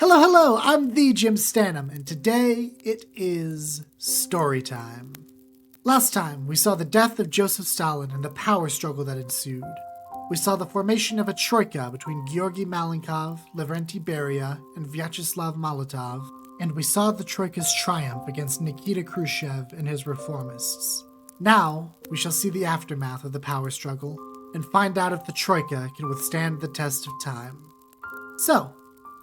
Hello, I'm the Jim Stanham, and today it is story time. Last time, we saw the death of Joseph Stalin and the power struggle that ensued. We saw the formation of a Troika between Georgy Malenkov, Lavrentiy Beria, and Vyacheslav Molotov, and we saw the Troika's triumph against Nikita Khrushchev and his reformists. Now, we shall see the aftermath of the power struggle, and find out if the Troika can withstand the test of time. So,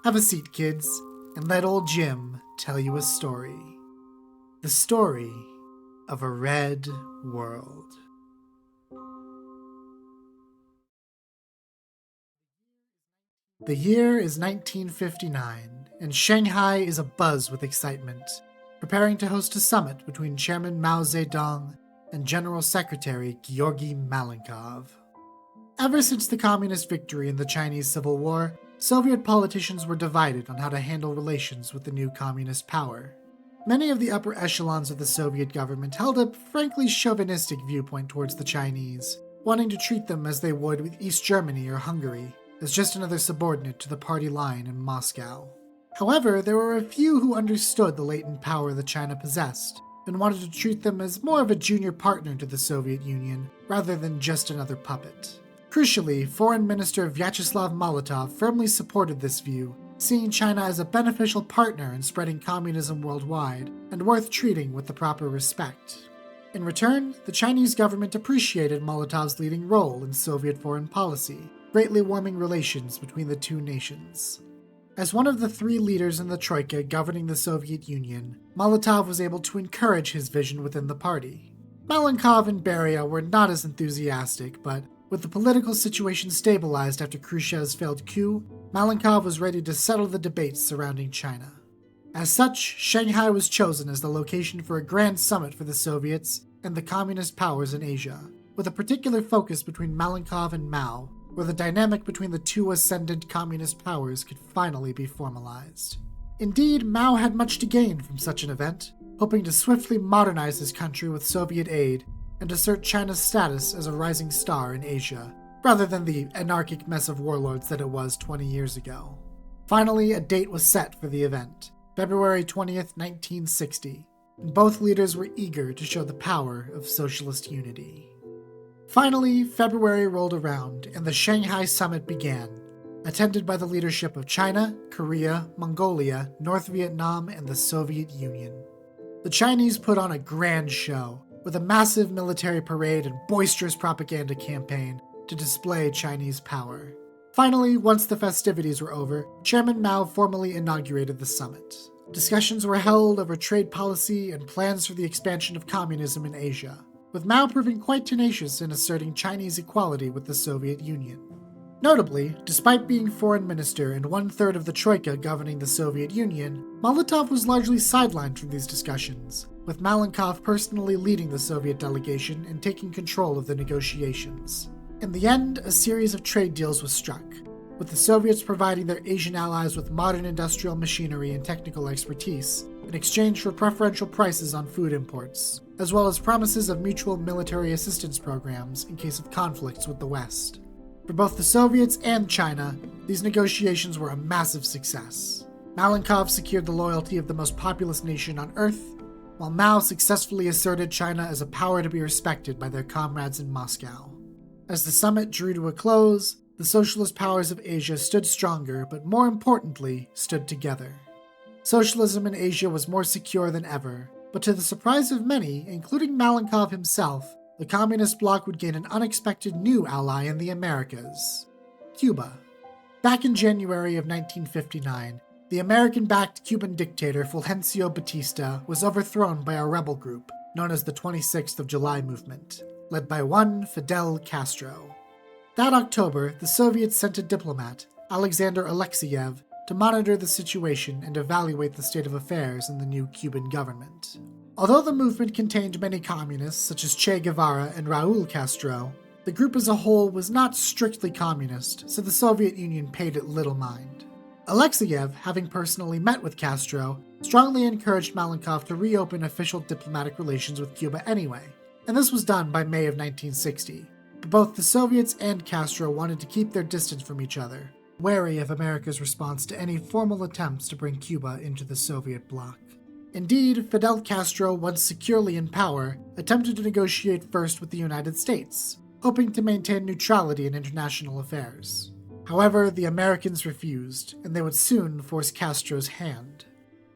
have a seat, kids, and let old Jim tell you a story. The story of a red world. The year is 1959, and Shanghai is abuzz with excitement, preparing to host a summit between Chairman Mao Zedong and General Secretary Georgy Malenkov. Ever since the communist victory in the Chinese Civil War, Soviet politicians were divided on how to handle relations with the new communist power. Many of the upper echelons of the Soviet government held a frankly chauvinistic viewpoint towards the Chinese, wanting to treat them as they would with East Germany or Hungary, as just another subordinate to the party line in Moscow. However, there were a few who understood the latent power that China possessed, and wanted to treat them as more of a junior partner to the Soviet Union, rather than just another puppet. Crucially, Foreign Minister Vyacheslav Molotov firmly supported this view, seeing China as a beneficial partner in spreading communism worldwide, and worth treating with the proper respect. In return, the Chinese government appreciated Molotov's leading role in Soviet foreign policy, greatly warming relations between the two nations. As one of the three leaders in the Troika governing the Soviet Union, Molotov was able to encourage his vision within the party. Malenkov and Beria were not as enthusiastic, but with the political situation stabilized after Khrushchev's failed coup, Malenkov was ready to settle the debates surrounding China. As such, Shanghai was chosen as the location for a grand summit for the Soviets and the communist powers in Asia, with a particular focus between Malenkov and Mao, where the dynamic between the two ascendant communist powers could finally be formalized. Indeed, Mao had much to gain from such an event, hoping to swiftly modernize his country with Soviet aid and assert China's status as a rising star in Asia, rather than the anarchic mess of warlords that it was 20 years ago. Finally, a date was set for the event, February 20th, 1960, and both leaders were eager to show the power of socialist unity. Finally, February rolled around, and the Shanghai summit began, attended by the leadership of China, Korea, Mongolia, North Vietnam, and the Soviet Union. The Chinese put on a grand show, with a massive military parade and boisterous propaganda campaign to display Chinese power. Finally, once the festivities were over, Chairman Mao formally inaugurated the summit. Discussions were held over trade policy and plans for the expansion of communism in Asia, with Mao proving quite tenacious in asserting Chinese equality with the Soviet Union. Notably, despite being foreign minister and one-third of the Troika governing the Soviet Union, Molotov was largely sidelined from these discussions, with Malenkov personally leading the Soviet delegation and taking control of the negotiations. In the end, a series of trade deals was struck, with the Soviets providing their Asian allies with modern industrial machinery and technical expertise in exchange for preferential prices on food imports, as well as promises of mutual military assistance programs in case of conflicts with the West. For both the Soviets and China, these negotiations were a massive success. Malenkov secured the loyalty of the most populous nation on Earth, while Mao successfully asserted China as a power to be respected by their comrades in Moscow. As the summit drew to a close, the socialist powers of Asia stood stronger, but more importantly, stood together. Socialism in Asia was more secure than ever, but to the surprise of many, including Malenkov himself, the communist bloc would gain an unexpected new ally in the Americas: Cuba. Back in January of 1959, the American-backed Cuban dictator Fulgencio Batista was overthrown by a rebel group known as the 26th of July movement, led by one Fidel Castro. That October, the Soviets sent a diplomat, Alexander Alexeyev, to monitor the situation and evaluate the state of affairs in the new Cuban government. Although the movement contained many communists such as Che Guevara and Raul Castro, the group as a whole was not strictly communist, so the Soviet Union paid it little mind. Alexeyev, having personally met with Castro, strongly encouraged Malenkov to reopen official diplomatic relations with Cuba anyway, and this was done by May of 1960. But both the Soviets and Castro wanted to keep their distance from each other, wary of America's response to any formal attempts to bring Cuba into the Soviet bloc. Indeed, Fidel Castro, once securely in power, attempted to negotiate first with the United States, hoping to maintain neutrality in international affairs. However, the Americans refused, and they would soon force Castro's hand.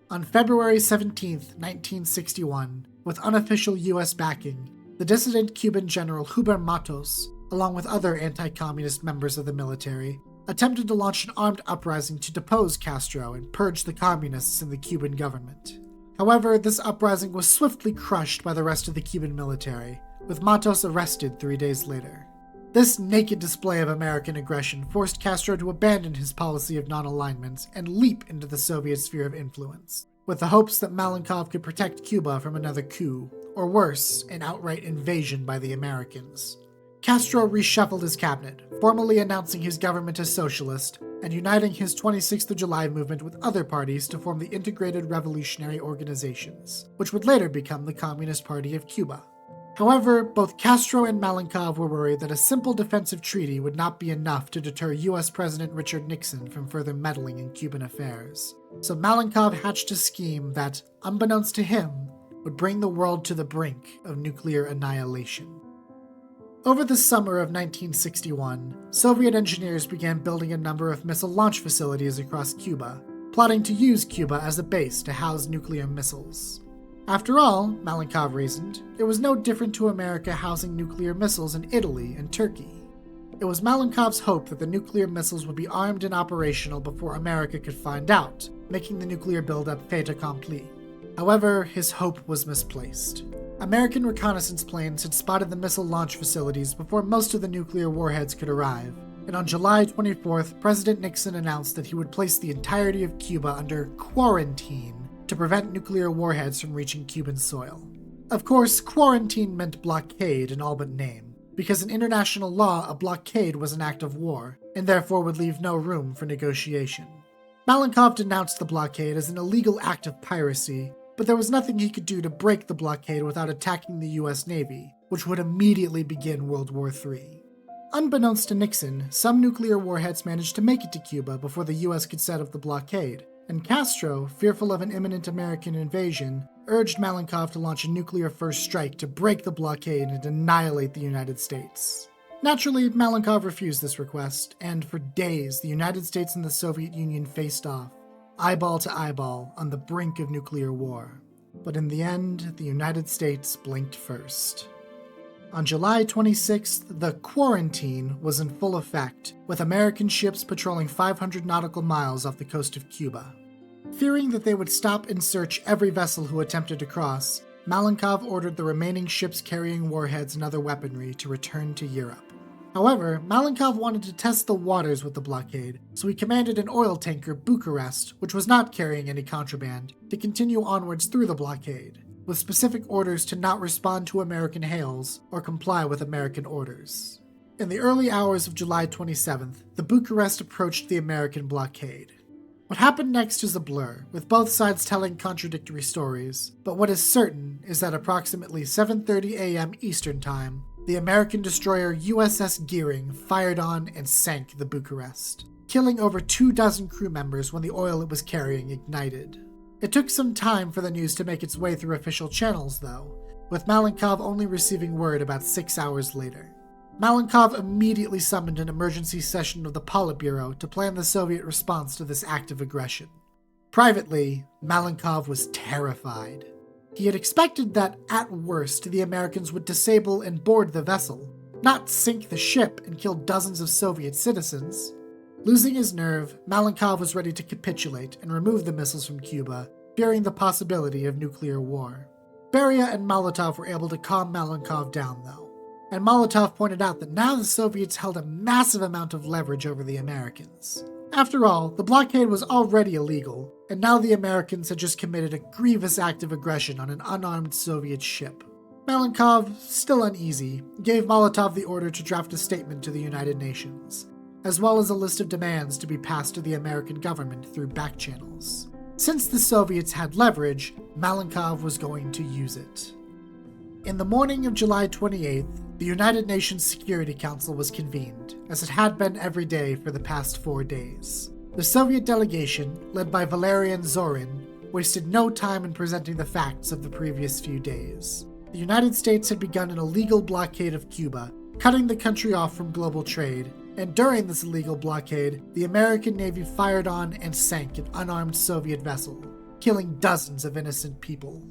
On February 17, 1961, with unofficial U.S. backing, the dissident Cuban general Huber Matos, along with other anti-communist members of the military, attempted to launch an armed uprising to depose Castro and purge the communists in the Cuban government. However, this uprising was swiftly crushed by the rest of the Cuban military, with Matos arrested 3 days later. This naked display of American aggression forced Castro to abandon his policy of non-alignment and leap into the Soviet sphere of influence, with the hopes that Malenkov could protect Cuba from another coup, or worse, an outright invasion by the Americans. Castro reshuffled his cabinet, formally announcing his government as socialist, and uniting his 26th of July movement with other parties to form the Integrated Revolutionary Organizations, which would later become the Communist Party of Cuba. However, both Castro and Malenkov were worried that a simple defensive treaty would not be enough to deter U.S. President Richard Nixon from further meddling in Cuban affairs. So Malenkov hatched a scheme that, unbeknownst to him, would bring the world to the brink of nuclear annihilation. Over the summer of 1961, Soviet engineers began building a number of missile launch facilities across Cuba, plotting to use Cuba as a base to house nuclear missiles. After all, Malenkov reasoned, it was no different to America housing nuclear missiles in Italy and Turkey. It was Malenkov's hope that the nuclear missiles would be armed and operational before America could find out, making the nuclear buildup fait accompli. However, his hope was misplaced. American reconnaissance planes had spotted the missile launch facilities before most of the nuclear warheads could arrive, and on July 24th, President Nixon announced that he would place the entirety of Cuba under quarantine to prevent nuclear warheads from reaching Cuban soil. Of course, quarantine meant blockade in all but name, because in international law a blockade was an act of war, and therefore would leave no room for negotiation. Malenkov denounced the blockade as an illegal act of piracy, but there was nothing he could do to break the blockade without attacking the US Navy, which would immediately begin World War III. Unbeknownst to Nixon, some nuclear warheads managed to make it to Cuba before the US could set up the blockade, and Castro, fearful of an imminent American invasion, urged Malenkov to launch a nuclear-first strike to break the blockade and annihilate the United States. Naturally, Malenkov refused this request, and for days the United States and the Soviet Union faced off, eyeball to eyeball, on the brink of nuclear war. But in the end, the United States blinked first. On July 26th, the quarantine was in full effect, with American ships patrolling 500 nautical miles off the coast of Cuba. Fearing that they would stop and search every vessel who attempted to cross, Malenkov ordered the remaining ships carrying warheads and other weaponry to return to Europe. However, Malenkov wanted to test the waters with the blockade, so he commanded an oil tanker, Bucharest, which was not carrying any contraband, to continue onwards through the blockade, with specific orders to not respond to American hails or comply with American orders. In the early hours of July 27th, the Bucharest approached the American blockade. What happened next is a blur, with both sides telling contradictory stories, but what is certain is that approximately 7:30 a.m. Eastern Time, the American destroyer USS Gearing fired on and sank the Bucharest, killing over 24 crew members when the oil it was carrying ignited. It took some time for the news to make its way through official channels, though, with Malenkov only receiving word about 6 hours later. Malenkov immediately summoned an emergency session of the Politburo to plan the Soviet response to this act of aggression. Privately, Malenkov was terrified. He had expected that, at worst, the Americans would disable and board the vessel, not sink the ship and kill dozens of Soviet citizens. Losing his nerve, Malenkov was ready to capitulate and remove the missiles from Cuba, fearing the possibility of nuclear war. Beria and Molotov were able to calm Malenkov down, though, and Molotov pointed out that now the Soviets held a massive amount of leverage over the Americans. After all, the blockade was already illegal, and now the Americans had just committed a grievous act of aggression on an unarmed Soviet ship. Malenkov, still uneasy, gave Molotov the order to draft a statement to the United Nations, as well as a list of demands to be passed to the American government through back channels. Since the Soviets had leverage, Malenkov was going to use it. In the morning of July 28th, the United Nations Security Council was convened, as it had been every day for the past 4 days. The Soviet delegation, led by Valerian Zorin, wasted no time in presenting the facts of the previous few days. The United States had begun an illegal blockade of Cuba, cutting the country off from global trade, and during this illegal blockade, the American Navy fired on and sank an unarmed Soviet vessel, killing dozens of innocent people.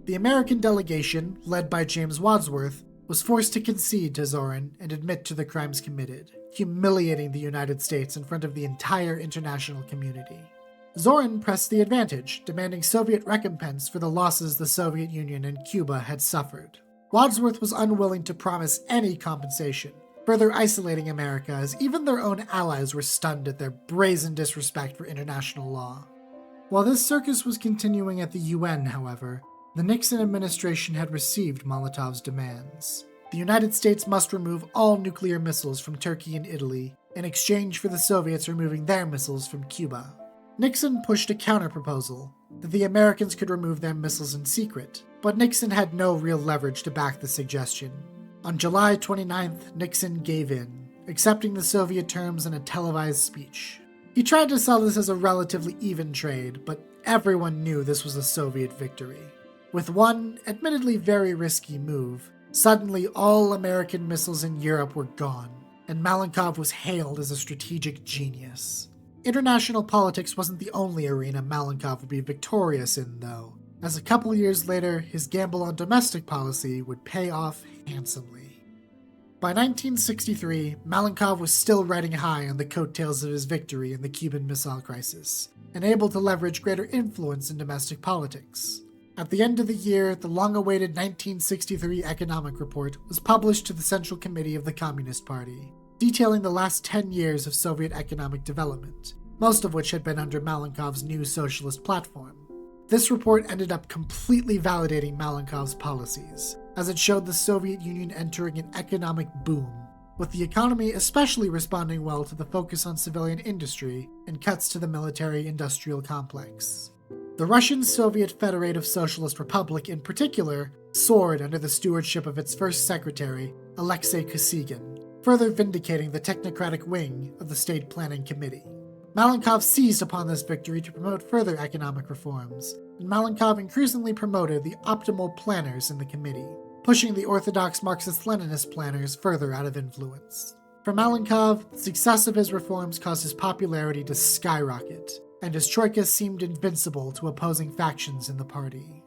The American delegation, led by James Wadsworth, was forced to concede to Zorin and admit to the crimes committed, humiliating the United States in front of the entire international community. Zorin pressed the advantage, demanding Soviet recompense for the losses the Soviet Union and Cuba had suffered. Wadsworth was unwilling to promise any compensation, further isolating America as even their own allies were stunned at their brazen disrespect for international law. While this circus was continuing at the UN, however, the Nixon administration had received Molotov's demands. The United States must remove all nuclear missiles from Turkey and Italy in exchange for the Soviets removing their missiles from Cuba. Nixon pushed a counterproposal that the Americans could remove their missiles in secret, but Nixon had no real leverage to back the suggestion. On July 29th, Nixon gave in, accepting the Soviet terms in a televised speech. He tried to sell this as a relatively even trade, but everyone knew this was a Soviet victory. With one, admittedly very risky move, suddenly all American missiles in Europe were gone, and Malenkov was hailed as a strategic genius. International politics wasn't the only arena Malenkov would be victorious in, though, as a couple years later, his gamble on domestic policy would pay off handsomely. By 1963, Malenkov was still riding high on the coattails of his victory in the Cuban Missile Crisis, and able to leverage greater influence in domestic politics. At the end of the year, the long-awaited 1963 Economic Report was published to the Central Committee of the Communist Party, detailing the last 10 years of Soviet economic development, most of which had been under Malenkov's new socialist platform. This report ended up completely validating Malenkov's policies, as it showed the Soviet Union entering an economic boom, with the economy especially responding well to the focus on civilian industry and cuts to the military-industrial complex. The Russian Soviet Federative Socialist Republic in particular soared under the stewardship of its first secretary, Alexei Kosygin, further vindicating the technocratic wing of the State Planning Committee. Malenkov seized upon this victory to promote further economic reforms, and Malenkov increasingly promoted the optimal planners in the committee, pushing the orthodox Marxist-Leninist planners further out of influence. For Malenkov, the success of his reforms caused his popularity to skyrocket, and his Troika seemed invincible to opposing factions in the party.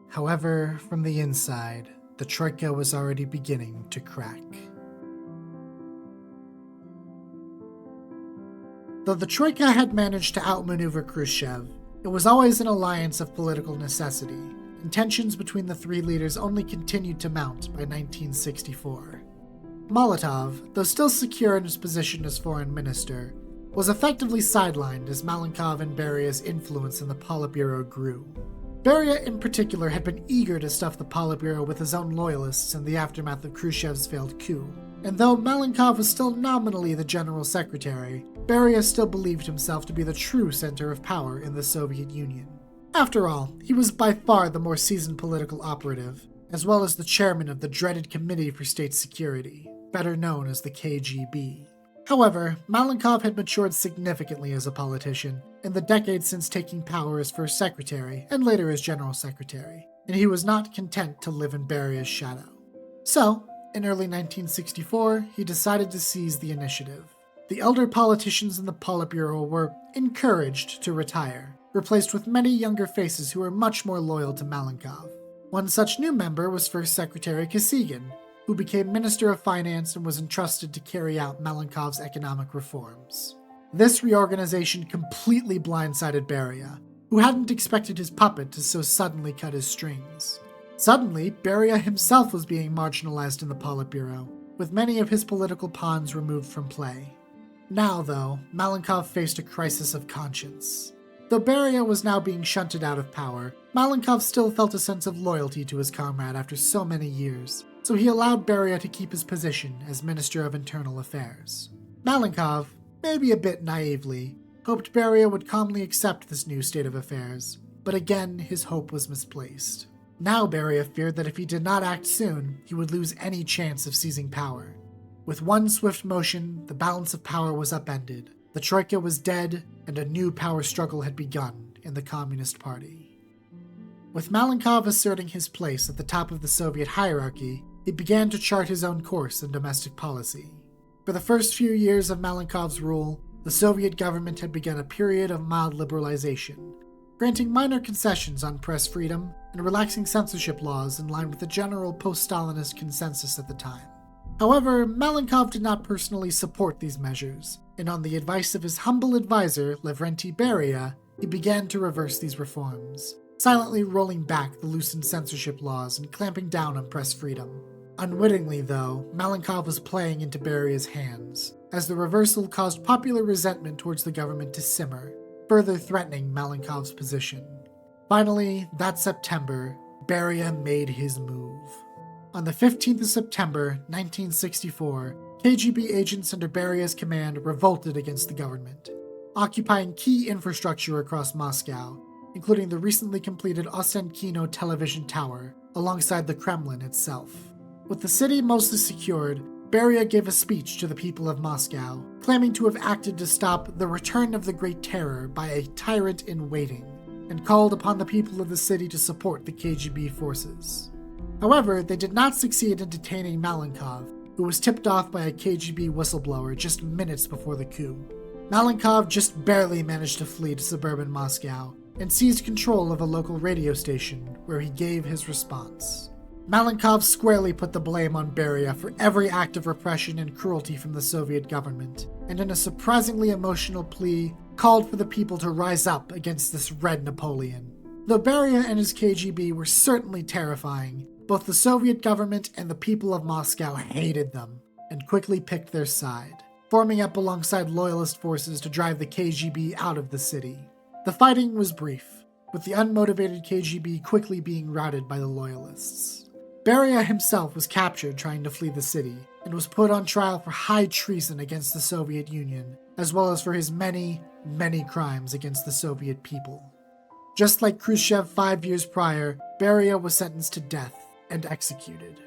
However, from the inside, the Troika was already beginning to crack. Though the Troika had managed to outmaneuver Khrushchev, it was always an alliance of political necessity, and tensions between the three leaders only continued to mount by 1964. Molotov, though still secure in his position as foreign minister, was effectively sidelined as Malenkov and Beria's influence in the Politburo grew. Beria in particular had been eager to stuff the Politburo with his own loyalists in the aftermath of Khrushchev's failed coup, and though Malenkov was still nominally the general secretary, Beria still believed himself to be the true center of power in the Soviet Union. After all, he was by far the more seasoned political operative, as well as the chairman of the dreaded Committee for State Security, better known as the KGB. However, Malenkov had matured significantly as a politician in the decades since taking power as first secretary and later as general secretary, and he was not content to live in Beria's shadow. So, in early 1964, he decided to seize the initiative. The elder politicians in the Politburo were encouraged to retire, replaced with many younger faces who were much more loyal to Malenkov. One such new member was First Secretary Kosygin, who became Minister of Finance and was entrusted to carry out Malenkov's economic reforms. This reorganization completely blindsided Beria, who hadn't expected his puppet to so suddenly cut his strings. Suddenly, Beria himself was being marginalized in the Politburo, with many of his political pawns removed from play. Now, though, Malenkov faced a crisis of conscience. Though Beria was now being shunted out of power, Malenkov still felt a sense of loyalty to his comrade after so many years, so he allowed Beria to keep his position as Minister of Internal Affairs. Malenkov, maybe a bit naively, hoped Beria would calmly accept this new state of affairs, but again his hope was misplaced. Now Beria feared that if he did not act soon, he would lose any chance of seizing power. With one swift motion, the balance of power was upended, the Troika was dead, and a new power struggle had begun in the Communist Party. With Malenkov asserting his place at the top of the Soviet hierarchy, he began to chart his own course in domestic policy. For the first few years of Malenkov's rule, the Soviet government had begun a period of mild liberalization, granting minor concessions on press freedom and relaxing censorship laws in line with the general post-Stalinist consensus at the time. However, Malenkov did not personally support these measures, and on the advice of his humble advisor, Lavrenti Beria, he began to reverse these reforms, silently rolling back the loosened censorship laws and clamping down on press freedom. Unwittingly, though, Malenkov was playing into Beria's hands, as the reversal caused popular resentment towards the government to simmer, further threatening Malenkov's position. Finally, that September, Beria made his move. On the 15th of September, 1964, KGB agents under Beria's command revolted against the government, occupying key infrastructure across Moscow, including the recently completed Ostenkino television tower, alongside the Kremlin itself. With the city mostly secured, Beria gave a speech to the people of Moscow, claiming to have acted to stop the return of the Great Terror by a tyrant in waiting, and called upon the people of the city to support the KGB forces. However, they did not succeed in detaining Malenkov, who was tipped off by a KGB whistleblower just minutes before the coup. Malenkov just barely managed to flee to suburban Moscow and seized control of a local radio station, where he gave his response. Malenkov squarely put the blame on Beria for every act of repression and cruelty from the Soviet government, and in a surprisingly emotional plea, called for the people to rise up against this Red Napoleon. Though Beria and his KGB were certainly terrifying, both the Soviet government and the people of Moscow hated them, and quickly picked their side, forming up alongside loyalist forces to drive the KGB out of the city. The fighting was brief, with the unmotivated KGB quickly being routed by the loyalists. Beria himself was captured trying to flee the city, and was put on trial for high treason against the Soviet Union, as well as for his many, many crimes against the Soviet people. Just like Khrushchev 5 years prior, Beria was sentenced to death and executed.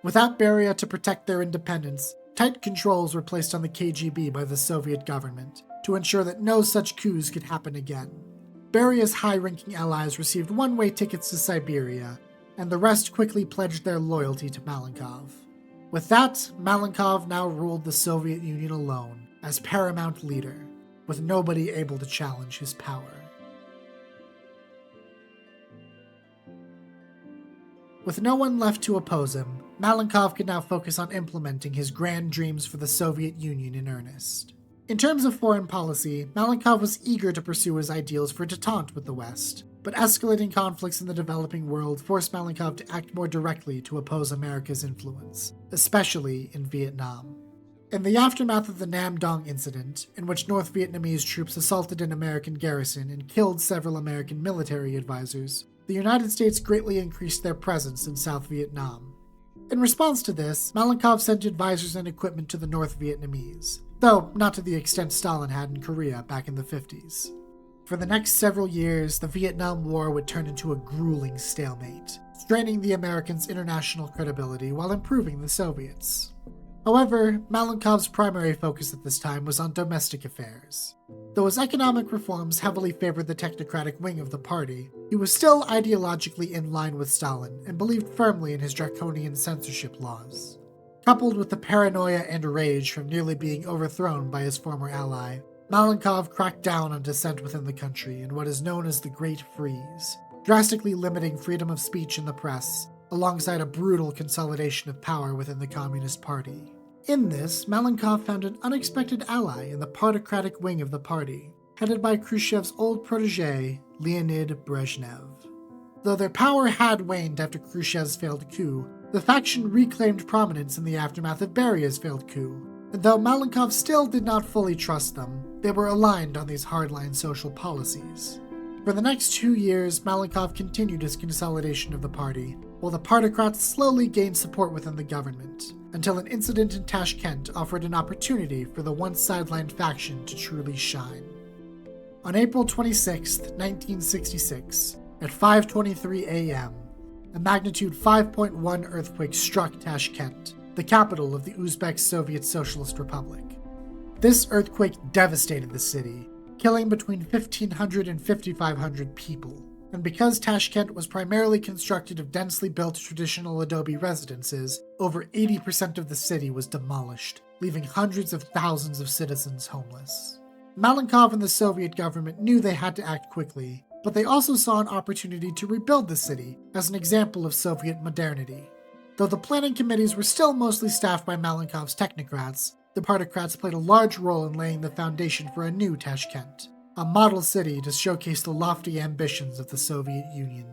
Without Beria to protect their independence, tight controls were placed on the KGB by the Soviet government to ensure that no such coups could happen again. Beria's high-ranking allies received one-way tickets to Siberia, and the rest quickly pledged their loyalty to Malenkov. With that, Malenkov now ruled the Soviet Union alone as paramount leader, with nobody able to challenge his power. With no one left to oppose him, Malenkov could now focus on implementing his grand dreams for the Soviet Union in earnest. In terms of foreign policy, Malenkov was eager to pursue his ideals for détente with the West, but escalating conflicts in the developing world forced Malenkov to act more directly to oppose America's influence, especially in Vietnam. In the aftermath of the Nam Dong incident, in which North Vietnamese troops assaulted an American garrison and killed several American military advisors, the United States greatly increased their presence in South Vietnam. In response to this, Malenkov sent advisors and equipment to the North Vietnamese, though not to the extent Stalin had in Korea back in the 50s. For the next several years, the Vietnam War would turn into a grueling stalemate, straining the Americans' international credibility while improving the Soviets. However, Malenkov's primary focus at this time was on domestic affairs. Though his economic reforms heavily favored the technocratic wing of the party, he was still ideologically in line with Stalin and believed firmly in his draconian censorship laws. Coupled with the paranoia and rage from nearly being overthrown by his former ally, Malenkov cracked down on dissent within the country in what is known as the Great Freeze, drastically limiting freedom of speech in the press, alongside a brutal consolidation of power within the Communist Party. In this, Malenkov found an unexpected ally in the partocratic wing of the party, headed by Khrushchev's old protege, Leonid Brezhnev. Though their power had waned after Khrushchev's failed coup, the faction reclaimed prominence in the aftermath of Beria's failed coup, and though Malenkov still did not fully trust them, they were aligned on these hardline social policies. For the next 2 years, Malenkov continued his consolidation of the party, while the partocrats slowly gained support within the government, until an incident in Tashkent offered an opportunity for the once sidelined faction to truly shine. On April 26, 1966, at 5:23 a.m., a magnitude 5.1 earthquake struck Tashkent, the capital of the Uzbek Soviet Socialist Republic. This earthquake devastated the city, killing between 1,500 and 5,500 people. And because Tashkent was primarily constructed of densely built traditional adobe residences, over 80% of the city was demolished, leaving hundreds of thousands of citizens homeless. Malenkov and the Soviet government knew they had to act quickly, but they also saw an opportunity to rebuild the city as an example of Soviet modernity. Though the planning committees were still mostly staffed by Malenkov's technocrats, the partocrats played a large role in laying the foundation for a new Tashkent, a model city to showcase the lofty ambitions of the Soviet Union.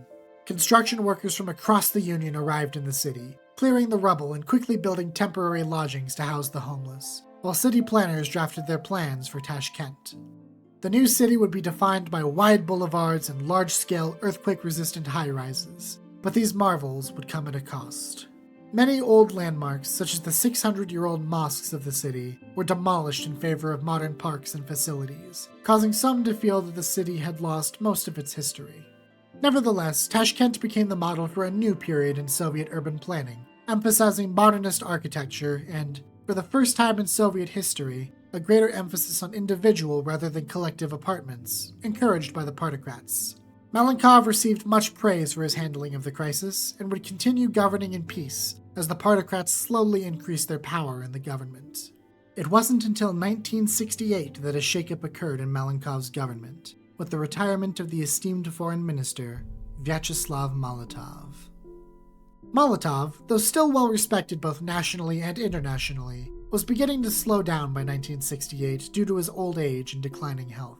Construction workers from across the Union arrived in the city, clearing the rubble and quickly building temporary lodgings to house the homeless, while city planners drafted their plans for Tashkent. The new city would be defined by wide boulevards and large-scale earthquake-resistant high-rises, but these marvels would come at a cost. Many old landmarks, such as the 600-year-old mosques of the city, were demolished in favor of modern parks and facilities, causing some to feel that the city had lost most of its history. Nevertheless, Tashkent became the model for a new period in Soviet urban planning, emphasizing modernist architecture and, for the first time in Soviet history, a greater emphasis on individual rather than collective apartments, encouraged by the partocrats. Malenkov received much praise for his handling of the crisis and would continue governing in peace as the partocrats slowly increased their power in the government. It wasn't until 1968 that a shakeup occurred in Malenkov's government, with the retirement of the esteemed foreign minister, Vyacheslav Molotov. Molotov, though still well respected both nationally and internationally, was beginning to slow down by 1968 due to his old age and declining health.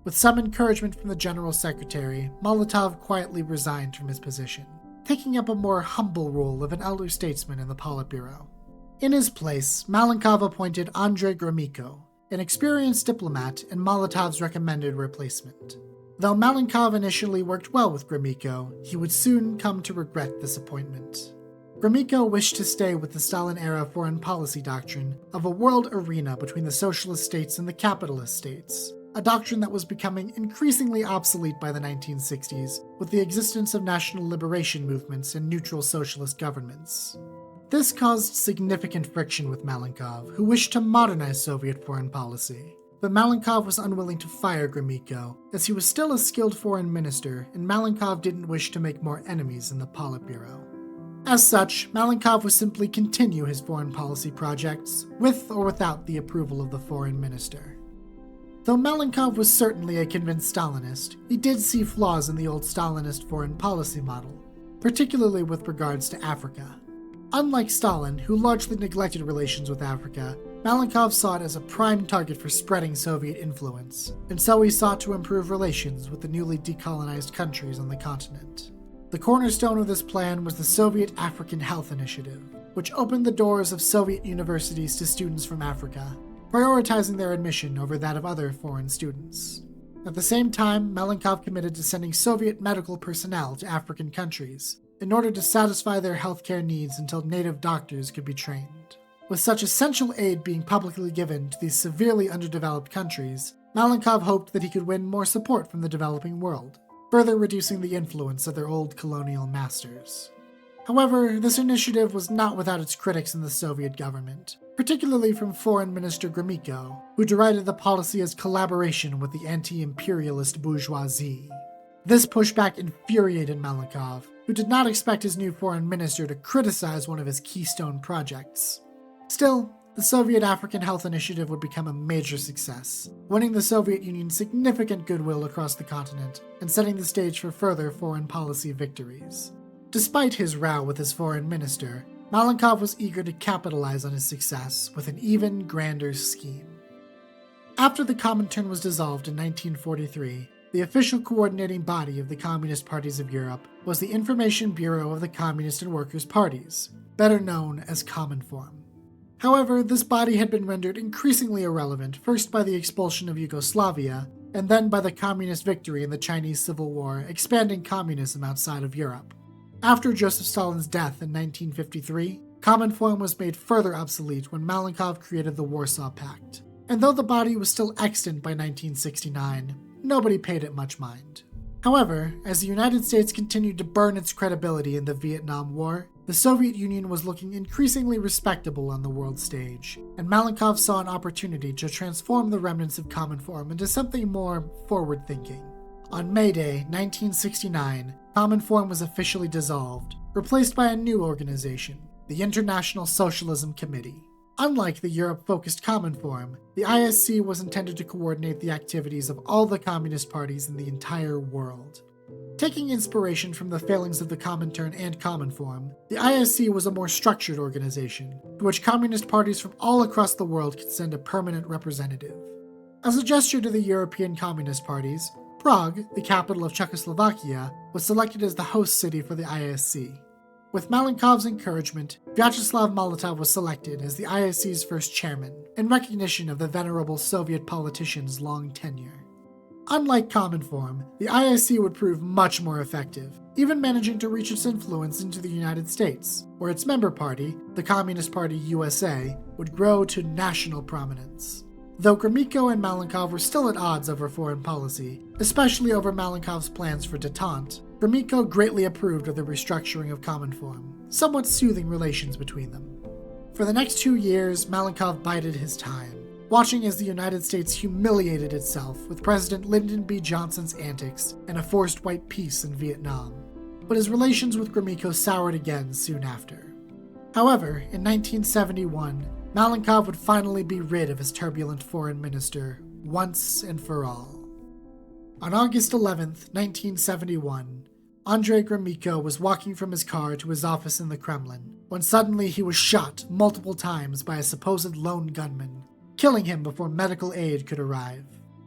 With some encouragement from the General Secretary, Molotov quietly resigned from his position, taking up a more humble role of an elder statesman in the Politburo. In his place, Malenkov appointed Andrei Gromyko, an experienced diplomat and Molotov's recommended replacement. Though Malenkov initially worked well with Gromyko, he would soon come to regret this appointment. Gromyko wished to stay with the Stalin-era foreign policy doctrine of a world arena between the socialist states and the capitalist states, a doctrine that was becoming increasingly obsolete by the 1960s with the existence of national liberation movements and neutral socialist governments. This caused significant friction with Malenkov, who wished to modernize Soviet foreign policy. But Malenkov was unwilling to fire Gromyko, as he was still a skilled foreign minister, and Malenkov didn't wish to make more enemies in the Politburo. As such, Malenkov would simply continue his foreign policy projects, with or without the approval of the foreign minister. Though Malenkov was certainly a convinced Stalinist, he did see flaws in the old Stalinist foreign policy model, particularly with regards to Africa. Unlike Stalin, who largely neglected relations with Africa, Malenkov saw it as a prime target for spreading Soviet influence, and so he sought to improve relations with the newly decolonized countries on the continent. The cornerstone of this plan was the Soviet African Health Initiative, which opened the doors of Soviet universities to students from Africa, prioritizing their admission over that of other foreign students. At the same time, Malenkov committed to sending Soviet medical personnel to African countries in order to satisfy their healthcare needs until native doctors could be trained. With such essential aid being publicly given to these severely underdeveloped countries, Malenkov hoped that he could win more support from the developing world, further reducing the influence of their old colonial masters. However, this initiative was not without its critics in the Soviet government, particularly from Foreign Minister Gromyko, who derided the policy as collaboration with the anti-imperialist bourgeoisie. This pushback infuriated Malenkov, who did not expect his new foreign minister to criticize one of his keystone projects. Still, the Soviet African Health Initiative would become a major success, winning the Soviet Union significant goodwill across the continent and setting the stage for further foreign policy victories. Despite his row with his foreign minister, Malenkov was eager to capitalize on his success with an even grander scheme. After the Comintern was dissolved in 1943, the official coordinating body of the Communist parties of Europe was the Information Bureau of the Communist and Workers' Parties, better known as Cominform. However, this body had been rendered increasingly irrelevant, first by the expulsion of Yugoslavia, and then by the communist victory in the Chinese Civil War, expanding communism outside of Europe. After Joseph Stalin's death in 1953, Cominform was made further obsolete when Malenkov created the Warsaw Pact, and though the body was still extant by 1969, nobody paid it much mind. However, as the United States continued to burn its credibility in the Vietnam War, the Soviet Union was looking increasingly respectable on the world stage, and Malenkov saw an opportunity to transform the remnants of Cominform into something more forward-thinking. On May Day, 1969, Cominform was officially dissolved, replaced by a new organization, the International Socialism Committee. Unlike the Europe-focused Cominform, the ISC was intended to coordinate the activities of all the communist parties in the entire world. Taking inspiration from the failings of the Comintern and Cominform, the ISC was a more structured organization, to which communist parties from all across the world could send a permanent representative. As a gesture to the European communist parties, Prague, the capital of Czechoslovakia, was selected as the host city for the ISC. With Malenkov's encouragement, Vyacheslav Molotov was selected as the ISC's first chairman, in recognition of the venerable Soviet politician's long tenure. Unlike Cominform, the ISC would prove much more effective, even managing to reach its influence into the United States, where its member party, the Communist Party USA, would grow to national prominence. Though Gromyko and Malenkov were still at odds over foreign policy, especially over Malenkov's plans for détente, Gromyko greatly approved of the restructuring of Cominform, somewhat soothing relations between them. For the next 2 years, Malenkov bided his time, watching as the United States humiliated itself with President Lyndon B. Johnson's antics and a forced white peace in Vietnam. But his relations with Gromyko soured again soon after. However, in 1971, Malenkov would finally be rid of his turbulent foreign minister once and for all. On August 11, 1971, Andrei Gromyko was walking from his car to his office in the Kremlin, when suddenly he was shot multiple times by a supposed lone gunman, killing him before medical aid could arrive.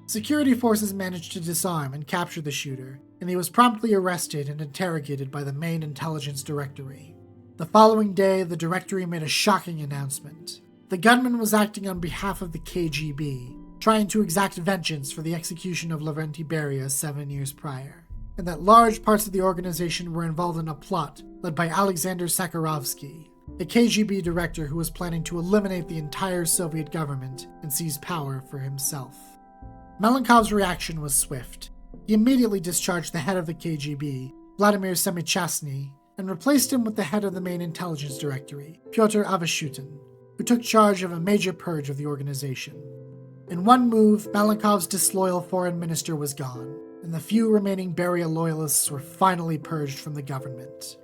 Security forces managed to disarm and capture the shooter, and he was promptly arrested and interrogated by the main intelligence directory. The following day, the directory made a shocking announcement. The gunman was acting on behalf of the KGB, trying to exact vengeance for the execution of Lavrenti Beria 7 years prior, and that large parts of the organization were involved in a plot led by Alexander Sakharovsky, a KGB director who was planning to eliminate the entire Soviet government and seize power for himself. Malenkov's reaction was swift. He immediately discharged the head of the KGB, Vladimir Semichastny, and replaced him with the head of the main intelligence directory, Pyotr Avashutin, who took charge of a major purge of the organization. In one move, Malenkov's disloyal foreign minister was gone, and the few remaining Beria loyalists were finally purged from the government.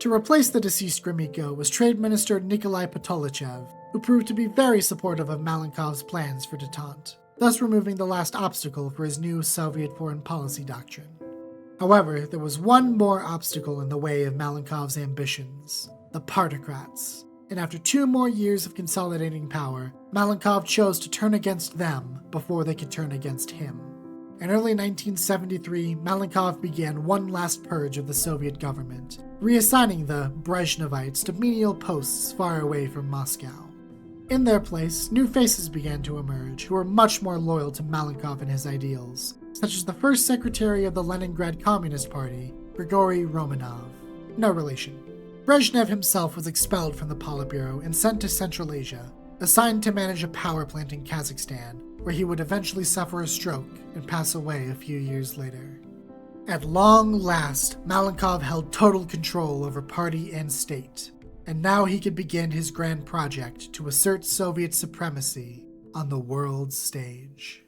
To replace the deceased Gromyko was Trade Minister Nikolai Patolichev, who proved to be very supportive of Malenkov's plans for détente, thus removing the last obstacle for his new Soviet foreign policy doctrine. However, there was one more obstacle in the way of Malenkov's ambitions: the partocrats. And after 2 more years of consolidating power, Malenkov chose to turn against them before they could turn against him. In early 1973, Malenkov began one last purge of the Soviet government, reassigning the Brezhnevites to menial posts far away from Moscow. In their place, new faces began to emerge who were much more loyal to Malenkov and his ideals, such as the first secretary of the Leningrad Communist Party, Grigory Romanov. No relation. Brezhnev himself was expelled from the Politburo and sent to Central Asia, assigned to manage a power plant in Kazakhstan, where he would eventually suffer a stroke and pass away a few years later. At long last, Malenkov held total control over party and state, and now he could begin his grand project to assert Soviet supremacy on the world stage.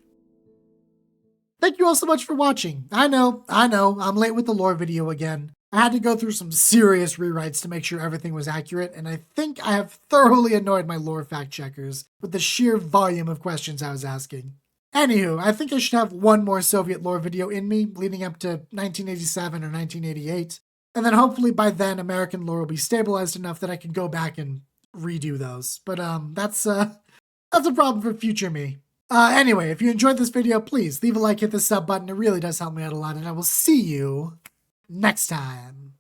Thank you all so much for watching. I know, I'm late with the lore video again. I had to go through some serious rewrites to make sure everything was accurate, and I think I have thoroughly annoyed my lore fact checkers with the sheer volume of questions I was asking. Anywho, I think I should have one more Soviet lore video in me leading up to 1987 or 1988, and then hopefully by then American lore will be stabilized enough that I can go back and redo those. But that's a problem for future me. Anyway, if you enjoyed this video, please leave a like, hit the sub button. It really does help me out a lot, and I will see you next time.